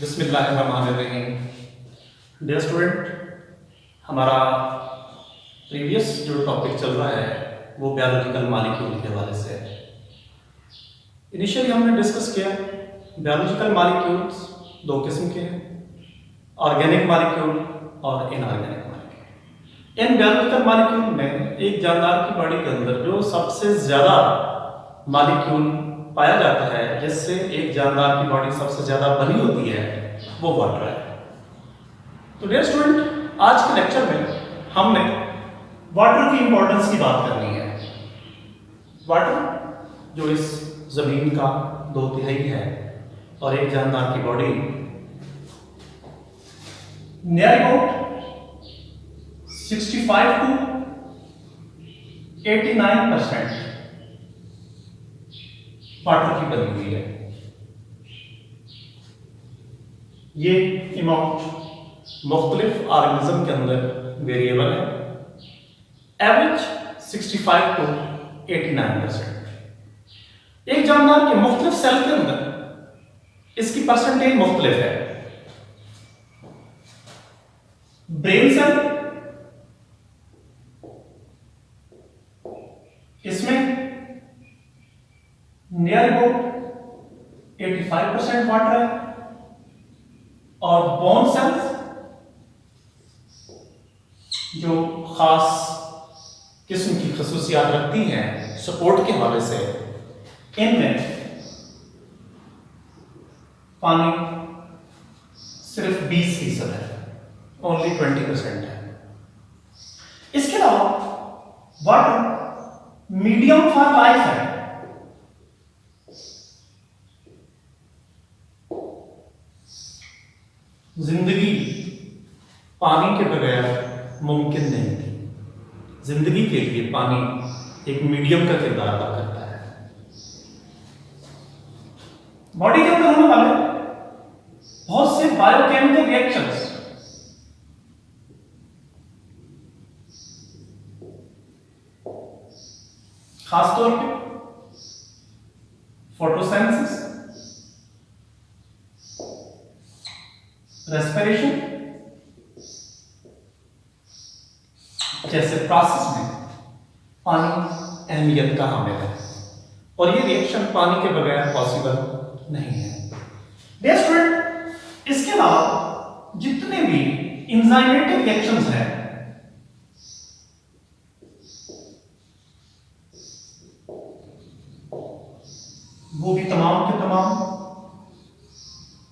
बिस्मिल्लाहिर्रहमानिर्रहीम। Dear student, हमारा previous जो टॉपिक चल रहा है वो बायोलॉजिकल मॉलिक्यूल के हवाले से है। इनिशियली हमने डिस्कस किया बायोलॉजिकल मॉलिक्यूल्स दो किस्म के हैं, ऑर्गेनिक मॉलिक्यूल और inorganic molecule. In biological molecule में एक जानदार की बॉडी के अंदर जो सबसे ज़्यादा मॉलिक्यूल पाया जाता है, जिससे एक जानदार की बॉडी सबसे ज़्यादा बनी होती है, वो वाटर है। तो डियर स्टूडेंट, आज के लेक्चर में हमने वाटर की इंपॉर्टेंस की बात करनी है। वाटर जो इस ज़मीन का 2/3 है और एक जानदार की body near about 65 to 89% water की बनी हुई है। ये अमाउंट मुख्तलिफ ऑर्गेनिज्म के अंदर वेरिएबल है। Average 65 to 89%। एक जानदार के मुख्तलिफ सेल के अंदर इसकी परसेंटेज मुख्तलिफ है। ब्रेन सेल, इसमें नियर अबाउट 85% वाटर है और बोन सेल्स जो खास किस्म की खसूसियात रखती हैं सपोर्ट के हवाले से, इनमें पानी सिर्फ 20% है, ओनली 20% है। इसके अलावा वाटर मीडियम फॉर लाइफ है। जिंदगी पानी के बगैर मुमकिन नहीं थी। जिंदगी के लिए पानी एक मीडियम का किरदार अदा करता है। बॉडी के अंदर होने वाले बहुत से बायोकेमिकल रिएक्शंस खासतौर पे फोटोसिंथेसिस, रेस्पिरेशन जैसे प्रोसेस में पानी अहमियत का हामिल है और ये रिएक्शन पानी के बगैर पॉसिबल नहीं है। डियर स्टूडेंट, इसके अलावा जितने भी एंजाइमेटिक रिएक्शंस हैं वो भी तमाम के तमाम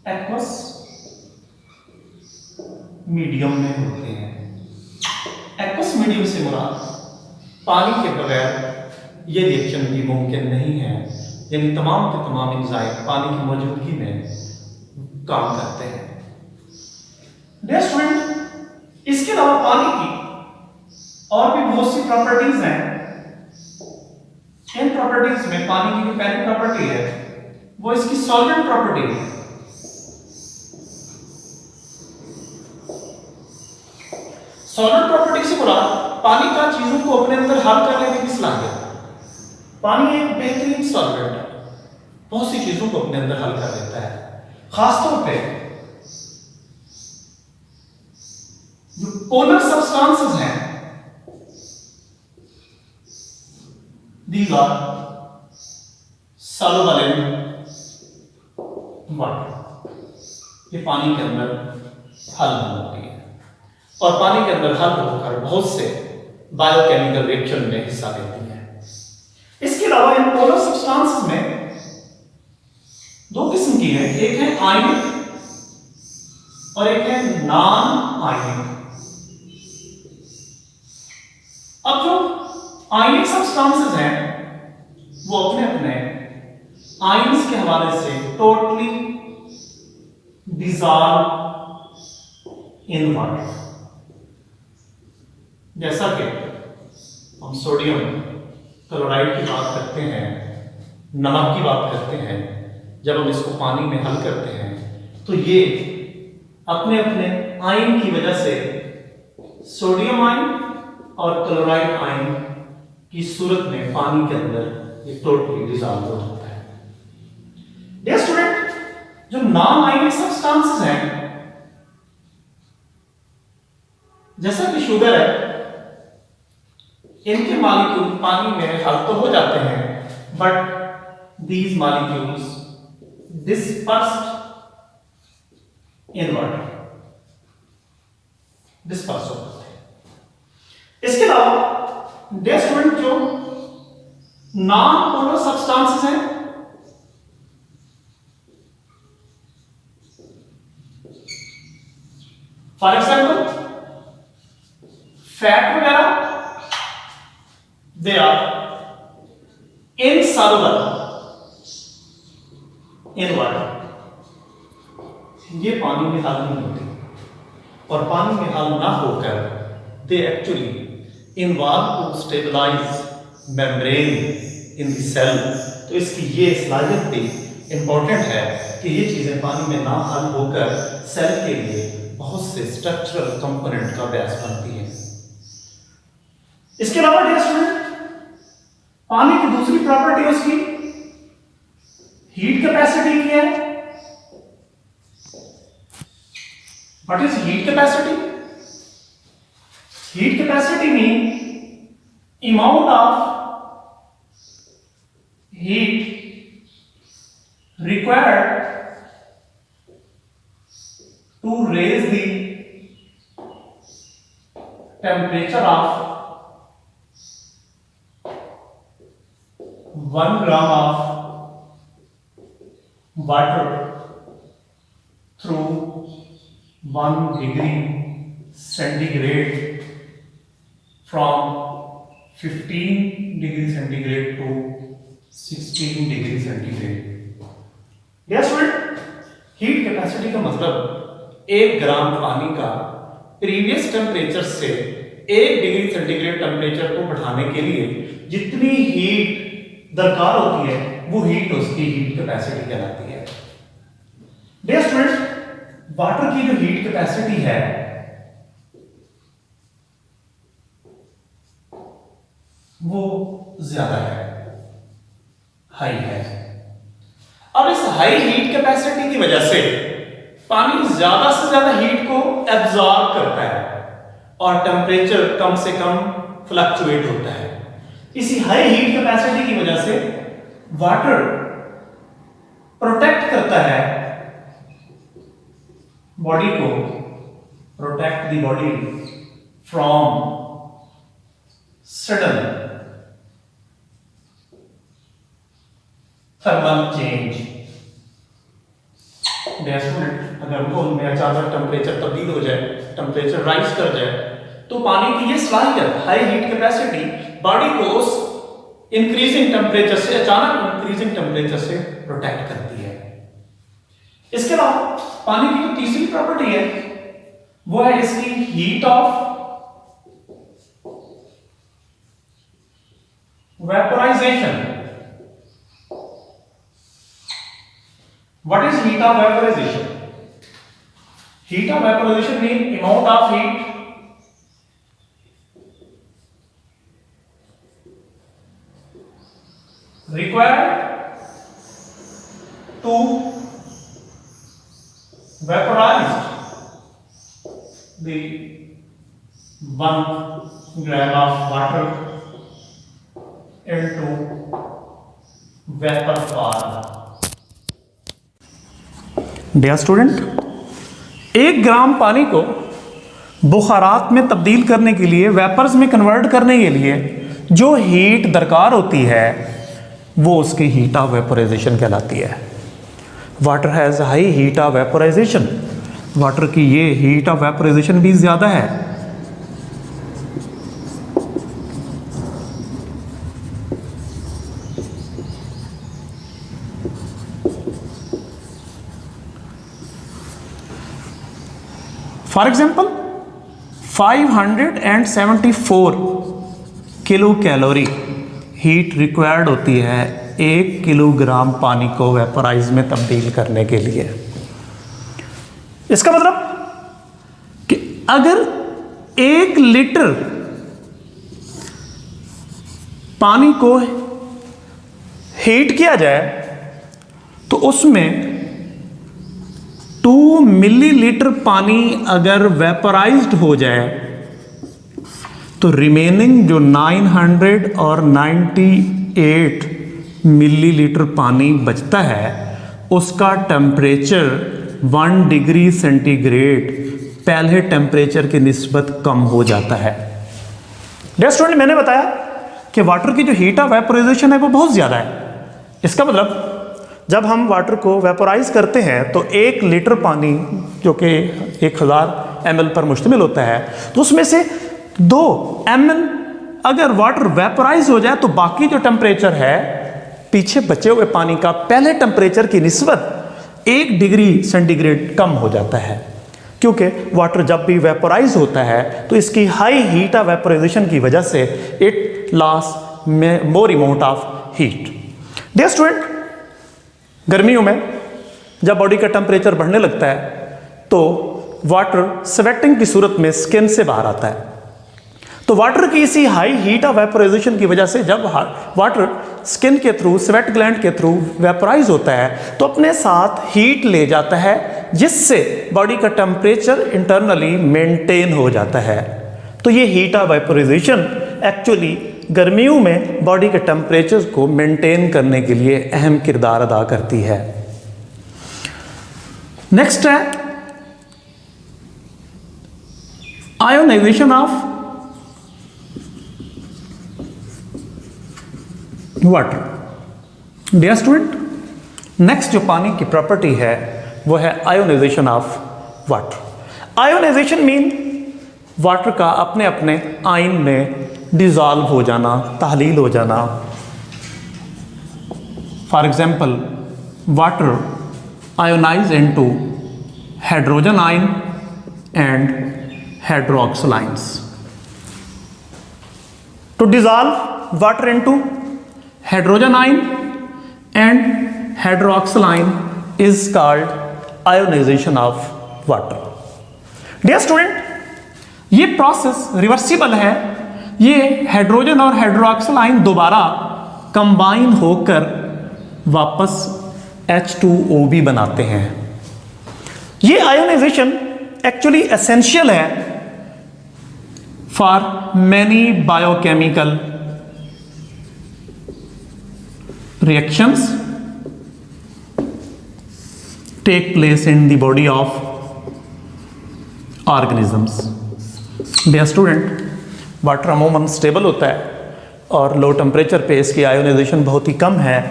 एक्वस मीडियम में होते हैं। एक्वस मीडियम से मुराद पानी के बगैर ये रिएक्शन भी मुमकिन नहीं है, यानी तमाम के तमाम एंजाइम पानी की मौजूदगी में काम करते हैं। डियर स्टूडेंट, इसके अलावा पानी की और भी बहुत सी प्रॉपर्टीज हैं। इन प्रॉपर्टीज में पानी की जो पहली प्रॉपर्टी है वो इसकी सॉल्वेंट प्रॉपर्टी है। सॉल्वेंट प्रॉपर्टी से मुराद पानी का चीजों को अपने अंदर हल कर लेने की सलाहियत। पानी एक बेहतरीन सॉल्वेंट है, बहुत सी चीजों को अपने अंदर हल कर लेता है। खासतौर पे जो पोलर सब्सटेंसेस हैं, these are soluble in water। ये पानी के अंदर हल होती है और पानी के अंदर हल होकर बहुत से बायोकेमिकल रिएक्शन में हिस्सा लेती है। इसके अलावा इन पोलर सब्सटेंसेस में दो किस्म की है, एक है आयनिक और एक है नॉन आयनिक। अब जो आयनिक सब्सटेंसेस हैं वो अपने अपने आयंस के हवाले से टोटली डिसॉल्व इन वाटर। जैसा कि हम सोडियम क्लोराइड की बात करते हैं, नमक की बात करते हैं, जब हम इसको पानी में हल करते हैं तो ये अपने अपने आयन की वजह से सोडियम आयन और क्लोराइड आयन की सूरत में पानी के अंदर ये टोटली डिसॉल्व हो जाता है। डियर स्टूडेंट, जो नॉन आयनिक सब्सटेंसेस हैं, जैसा कि शुगर है, इनके मॉलिक्यूल पानी में हल तो हो जाते हैं, but these molecules dispersed in water, dispersed होते हैं। इसके अलावा डियर स्टूडेंट, जो नॉन पोलर सब्सटेंसेस हैं, फॉर एग्जाम्पल फैट वगैरह, they are insoluble in water, ये पानी में हल नहीं होते, और पानी में हल ना होकर they actually involve to stabilise membrane in the cell. तो इसकी ये सलाहियत भी इंपॉर्टेंट है कि ये चीज़ें पानी में ना हल होकर सेल के लिए बहुत से स्ट्रक्चरल कंपोनेंट का बेस बनती है। इसके अलावा डियर स्टूडेंट, पानी की दूसरी प्रॉपर्टी उसकी हीट कैपेसिटी की है। What is heat capacity? Heat capacity mean amount of heat required to raise the temperature of 1 gram of water through 1 degree centigrade, from 15 degree centigrade to 16 degree centigrade। Yes student, heat capacity का मतलब 1 gram पानी का previous temperature से 1 degree centigrade temperature को बढ़ाने के लिए जितनी हीट दरकार होती है, वो हीट उसकी हीट कैपेसिटी कहलाती है। डियर स्टूडेंट्स, वाटर की जो हीट कैपेसिटी है वो ज्यादा है, हाई है। अब इस हाई हीट कैपेसिटी की वजह से पानी ज्यादा से ज्यादा हीट को एब्जॉर्ब करता है और टेम्परेचर कम से कम फ्लक्चुएट होता है। इसी हाई हीट कैपेसिटी की वजह से वाटर प्रोटेक्ट करता है बॉडी को, protect the body from sudden thermal change. अगर उनमें अचानक टेम्परेचर तब्दील हो जाए, टेम्परेचर राइज कर जाए, तो पानी की ये सलाहियत, हाई हीट कैपेसिटी, बॉडी को उस इंक्रीजिंग टेम्परेचर से, अचानक इंक्रीजिंग टेम्परेचर से प्रोटेक्ट करती है। इसके अलावा पानी की जो तीसरी प्रॉपर्टी है वो है इसकी heat of vaporisation. What is heat of vaporisation? Heat of vaporisation mean amount of heat required to vaporize the 1 gram of water into vapor form। Dear student, 1 gram पानी को बुखारात में तब्दील करने के लिए, वेपर्स में कन्वर्ट करने के लिए जो हीट दरकार होती है वो उसकी हीट ऑफ वेपोराइजेशन कहलाती है। Water has high heat of vaporisation, water की ये हीट ऑफ वेपोराइजेशन भी ज़्यादा है। For example 574 kilo calorie heat required होती है 1 किलोग्राम पानी को वेपोराइज में तब्दील करने के लिए। इसका मतलब कि अगर 1 लीटर पानी को हीट किया जाए तो उसमें 2 मिलीलीटर पानी अगर वेपराइज्ड हो जाए तो रिमेनिंग जो 900 और 98 मिलीलीटर पानी बचता है उसका टेम्परेचर 1 डिग्री सेंटीग्रेड पहले टेम्परेचर की निस्बत कम हो जाता है। डियर स्टूडेंट, मैंने बताया कि वाटर की जो हीट ऑफ वेपोराइजेशन है वो बहुत ज़्यादा है। इसका मतलब जब हम वाटर को वेपोराइज करते हैं तो 1 लीटर पानी जो कि 1000 ml पर मुश्तमिल होता है तो उसमें से 2 ml अगर वाटर वेपोराइज हो जाए तो बाकी जो टेम्परेचर है पीछे बचे हुए पानी का पहले टेम्परेचर की निस्बत 1 डिग्री सेंटीग्रेड कम हो जाता है, क्योंकि वाटर जब भी वेपोराइज होता है तो इसकी हाई हीट ऑफ वेपोराइजेशन की वजह से it loss more amount of heat. Dear student, गर्मियों में जब बॉडी का टेम्परेचर बढ़ने लगता है तो वाटर स्वेटिंग की सूरत में स्किन से बाहर आता है। तो वाटर की इसी हाई हीट ऑफ वेपोराइजेशन की वजह से जब वाटर स्किन के थ्रू स्वेट ग्लैंड के थ्रू वेपोराइज होता है तो अपने साथ हीट ले जाता है, जिससे बॉडी का टेम्परेचर इंटरनली मेंटेन हो जाता है। तो ये हीट ऑफ वेपोराइजेशन एक्चुअली गर्मियों में बॉडी के टेम्परेचर को मेंटेन करने के लिए अहम किरदार अदा करती है। नेक्स्ट है ionisation of water. Dear student, next जो पानी की प्रॉपर्टी है वो है ionisation of water. Ionisation mean water का अपने अपने आयन में डिजॉल्व हो जाना, तहलील हो जाना। For example, water ionise into hydrogen ion and hydroxyl ions. To dissolve water into hydrogen ion and hydroxyl ion is called ionisation of water. Dear student, ये प्रोसेस रिवर्सिबल है। ये हाइड्रोजन और हाइड्रोक्सिल आयन दोबारा combine होकर वापस H2O भी बनाते हैं। ये आयोनाइजेशन एक्चुअली एसेंशियल है for many biochemical reactions take place in the body of organisms. Dear student, water अमूमन स्टेबल होता है और लो टेम्परेचर पे इसकी आयोनाइजेशन बहुत ही कम है।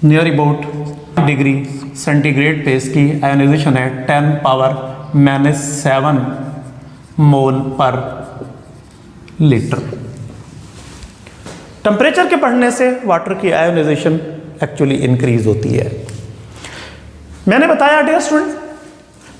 नियर अबाउट डिग्री सेंटीग्रेड पे इसकी आयोनाइजेशन है 10⁻⁻7 मोल पर लीटर। टेम्परेचर के बढ़ने से वाटर की आयोनाइजेशन एक्चुअली इंक्रीज होती है। मैंने बताया डियर स्टूडेंट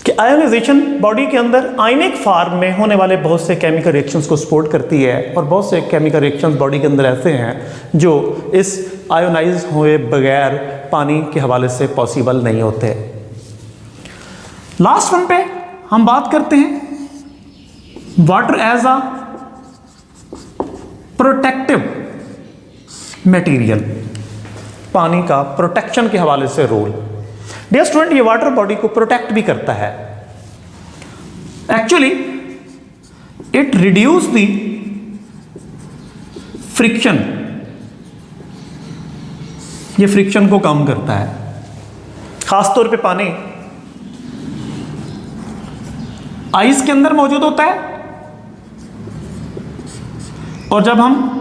कि आयोनाइजेशन बॉडी के अंदर आयनिक फॉर्म में होने वाले बहुत से केमिकल रिएक्शंस को सपोर्ट करती है और बहुत से केमिकल रिएक्शंस बॉडी के अंदर ऐसे हैं जो इस आयोनाइज हुए बगैर पानी के हवाले से पॉसिबल नहीं होते। लास्ट वन पे हम बात करते हैं water as a protective material, पानी का प्रोटेक्शन के हवाले से रोल। डियर स्टूडेंट, ये वाटर बॉडी को प्रोटेक्ट भी करता है। Actually it reduce the friction, ये फ्रिक्शन को कम करता है। खासतौर पे पानी आइस के अंदर मौजूद होता है और जब हम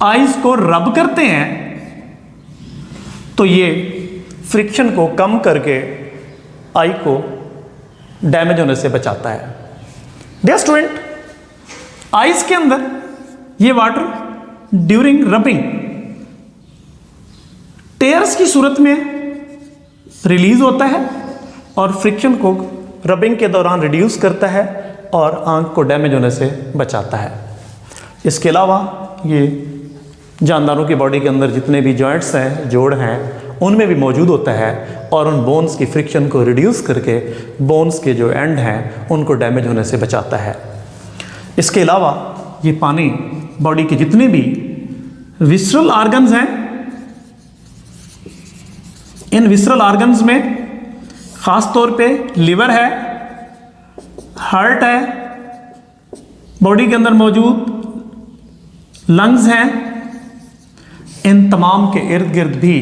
आइस को रब करते हैं तो ये फ्रिक्शन को कम करके आई को डैमेज होने से बचाता है। डियर स्टूडेंट, आइस के अंदर ये वाटर ड्यूरिंग रबिंग टेयर्स की सूरत में रिलीज होता है और फ्रिक्शन को रबिंग के दौरान रिड्यूस करता है और आंख को डैमेज होने से बचाता है। इसके अलावा ये जानदारों की बॉडी के अंदर जितने भी जॉइंट्स हैं, जोड़ हैं, उनमें भी मौजूद होता है और उन बोन्स की फ्रिक्शन को रिड्यूस करके बोन्स के जो एंड हैं उनको डैमेज होने से बचाता है। इसके अलावा ये पानी बॉडी के जितने भी विसरल ऑर्गन्स हैं, इन विसरल ऑर्गन्स में ख़ास तौर पे लिवर है, हार्ट है, बॉडी के अंदर मौजूद लंग्स हैं, इन तमाम के इर्द गिर्द भी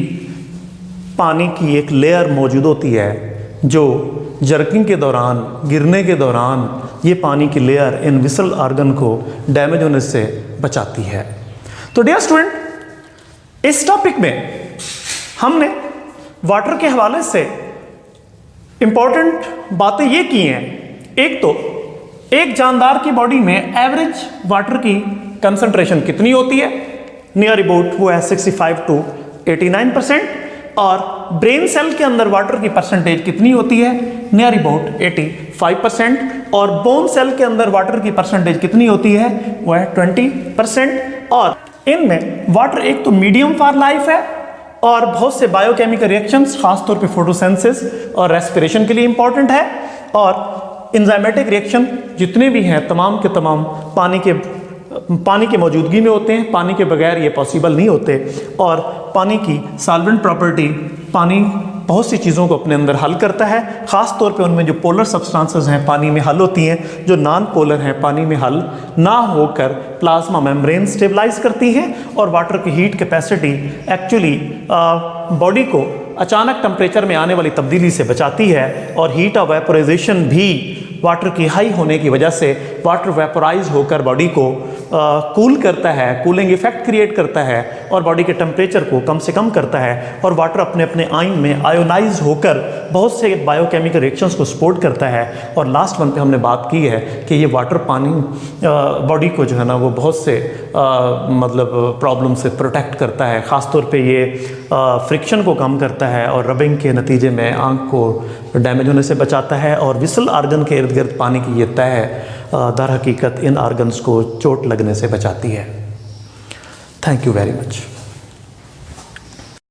पानी की एक लेयर मौजूद होती है जो जर्किंग के दौरान, गिरने के दौरान ये पानी की लेयर इन विसल आर्गन को डैमेज होने से बचाती है। तो डियर स्टूडेंट, इस टॉपिक में हमने वाटर के हवाले से इंपॉर्टेंट बातें ये की हैं। एक तो एक जानदार की बॉडी में एवरेज वाटर की कंसंट्रेशन कितनी होती है, नियर अबाउट वो है 65 to 89%, और ब्रेन सेल के अंदर वाटर की परसेंटेज कितनी होती है, नियर अबाउट 85%, और बोन सेल के अंदर वाटर की परसेंटेज कितनी होती है, वो है 20%। और इनमें वाटर एक तो मीडियम फॉर लाइफ है और बहुत से बायोकेमिकल रिएक्शंस खासतौर पे फोटोसिंथेसिस और रेस्पिरेशन के लिए इंपॉर्टेंट है, और एंजाइमेटिक रिएक्शन जितने भी हैं तमाम के तमाम पानी के मौजूदगी में होते हैं, पानी के बगैर ये पॉसिबल नहीं होते। और पानी की सॉल्वेंट प्रॉपर्टी, पानी बहुत सी चीज़ों को अपने अंदर हल करता है, ख़ास तौर पे उनमें जो पोलर सब्सटेंसेस हैं पानी में हल होती हैं, जो नॉन पोलर हैं पानी में हल ना होकर प्लाज्मा मेम्ब्रेन स्टेबलाइज करती हैं, और वाटर की हीट कैपेसिटी एक्चुअली बॉडी को अचानक टेम्परेचर में आने वाली तब्दीली से बचाती है, और हीट ऑफ वेपोराइजेशन भी वाटर की हाई होने की वजह से वाटर वेपोराइज होकर बॉडी को कूल करता है, कूलिंग इफेक्ट क्रिएट करता है, और बॉडी के टेम्परेचर को कम से कम करता है, और वाटर अपने अपने आयन में आयोनाइज होकर बहुत से बायोकेमिकल रिएक्शंस को सपोर्ट करता है। और लास्ट वन पे हमने बात की है कि ये वाटर पानी बॉडी को जो है ना वो बहुत से मतलब प्रॉब्लम से प्रोटेक्ट करता है, ख़ासतौर पे ये फ्रिक्शन को कम करता है और रबिंग के नतीजे में आँख को डैमेज होने से बचाता है, और विसल आर्गन के इर्द गिर्द पानी की ये तह दर हकीकत इन आर्गन्स को चोट लगने से बचाती है। Thank you very much.